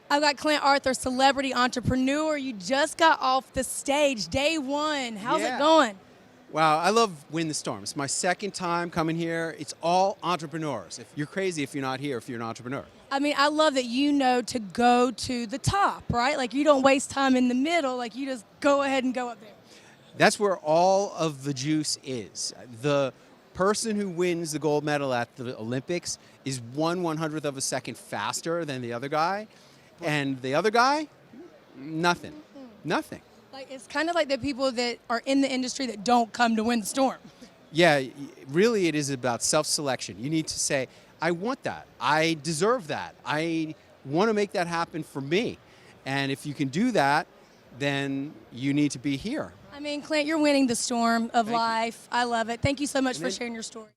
I've got Clint Arthur, celebrity entrepreneur. You just got off the stage, day one. How's it going? Wow, I love Win the Storm. It's my second time coming here. It's all entrepreneurs. If you're crazy if you're not here, if you're an entrepreneur. I mean, I love that you know to go to the top, right? Like you don't waste time in the middle, like you just go ahead and go up there. That's where all of the juice is. The person who wins the gold medal at the Olympics is 1/100th of a second faster than the other guy. And the other guy, nothing. Nothing. Like it's kind of like the people that are in the industry that don't come to win the storm. Yeah, really it is about self-selection. You need to say, I want that. I deserve that. I want to make that happen for me. And if you can do that, then you need to be here. I mean, Clint, you're winning the storm of Thank you. life. I love it. Thank you so much for sharing your story.